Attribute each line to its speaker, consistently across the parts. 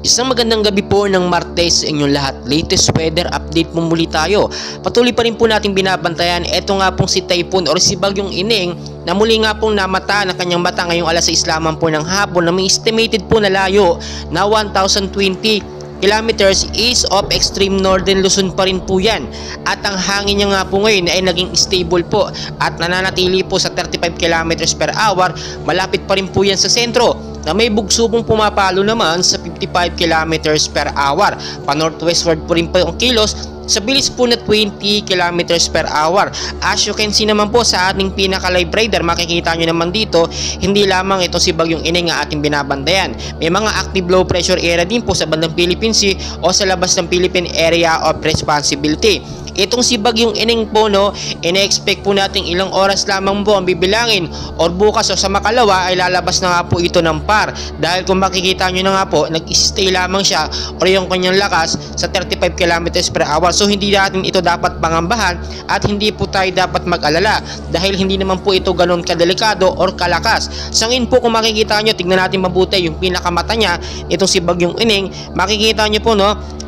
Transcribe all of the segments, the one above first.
Speaker 1: Isang magandang gabi po ng Martes sa inyong lahat. Latest weather update po muli tayo. Patuloy pa rin po natin binabantayan. Ito nga pong si Typhoon or si Bagyong Ining na muli nga pong namata ng kanyang mata ngayong alas 6 lamang po ng hapon na may estimated po na layo na 1,020 kilometers east of extreme northern Luzon pa rin po yan. At ang hangin niya nga po ngayon ay naging stable po at nananatili po sa 35 kilometers per hour. Malapit pa rin po yan sa sentro na may bugso pong pumapalo naman sa 55 kilometers per hour. Pa-northwestward po rin po yung kilos sa bilis po na 20 kilometers per hour. As you can see naman po sa ating pinaka-live radar, makikita nyo naman dito, hindi lamang ito si Bagyong Ining ang ating binabantayan. May mga active low pressure area din po sa bandang Philippine Sea o sa labas ng Philippine Area of Responsibility. Itong si Bagyong Ining po, ina-expect po natin ilang oras lamang po ang bibilangin or bukas o sa makalawa ay lalabas na nga po ito ng par. Dahil kung makikita nyo na nga po, nag-stay lamang siya or yung kanyang lakas sa 35 kilometers per hour. So hindi natin ito dapat pangambahan at hindi po tayo dapat mag-alala dahil hindi naman po ito ganun kadelikado or kalakas. Sa ngayon po kung makikita nyo, tignan natin mabuti yung pinakamata niya, itong si Bagyong Ining, makikita nyo po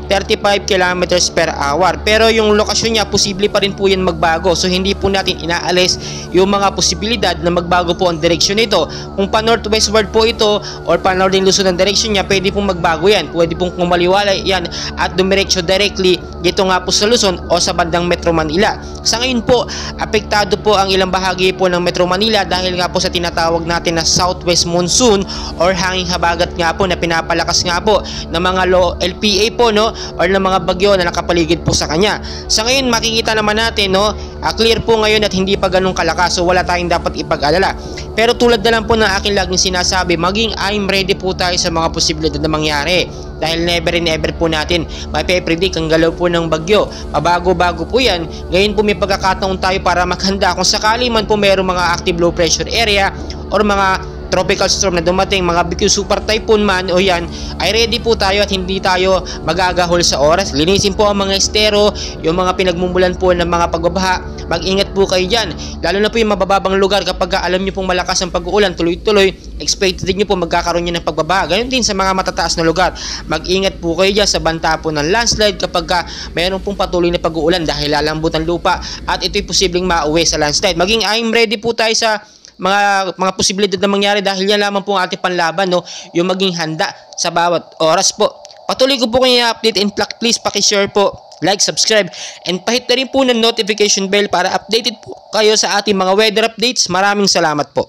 Speaker 1: 35 kilometers per hour. Pero yung lokasyon niya, posible pa rin po yan magbago. So hindi po natin inaalis yung mga posibilidad na magbago po ang direksyon nito. Kung pa-northwestward po ito or pa-northern Luzon ang direksyon niya, pwede pong magbago yan. Pwede pong kumaliwala yan at dumiretso directly dito nga po sa Luzon o sa bandang Metro Manila. Sa ngayon po, apektado po ang ilang bahagi po ng Metro Manila dahil nga po sa tinatawag natin na southwest monsoon or hanging habagat nga po na pinapalakas nga po ng mga low LPA po or ng mga bagyo na nakapaligid po sa kanya. Sa ngayon makikita naman natin clear po ngayon at hindi pa ganun kalakas, so wala tayong dapat ipag-alala. Pero tulad na lang po ng aking laging sinasabi, maging I'm ready po tayo sa mga posibilidad na mangyari dahil never and never po natin mape-predict ang galaw po ng bagyo. Pabago-bago po yan. Ngayon po may pagkakataon tayo para maghanda kung sakali man po mayroong mga active low pressure area or mga tropical storm na dumating, mga bigyo super typhoon man o yan, ay ready po tayo at hindi tayo magagahol sa oras. Linisin po ang mga estero, yung mga pinagmumulan po ng mga pagbabaha. Mag-ingat po kayo dyan, lalo na po yung mabababang lugar. Kapag alam nyo pong malakas ang pag-uulan tuloy-tuloy, expected nyo po magkakaroon nyo ng pagbabaha. Ganun din sa mga matataas na lugar. Mag-ingat po kayo dyan sa banta po ng landslide kapag mayroon pong patuloy na pag-uulan dahil lalambot ang lupa at ito'y posibleng mauwi sa landslide. Maging I'm ready po tayo sa mga posibilidad na mangyari dahil yan lamang po ang ating panlaban, yung maging handa sa bawat oras po. Patuloy ko po kayo i-update and please pakishare po, like, subscribe, and pahit na rin po ng notification bell para updated po kayo sa ating mga weather updates. Maraming salamat po.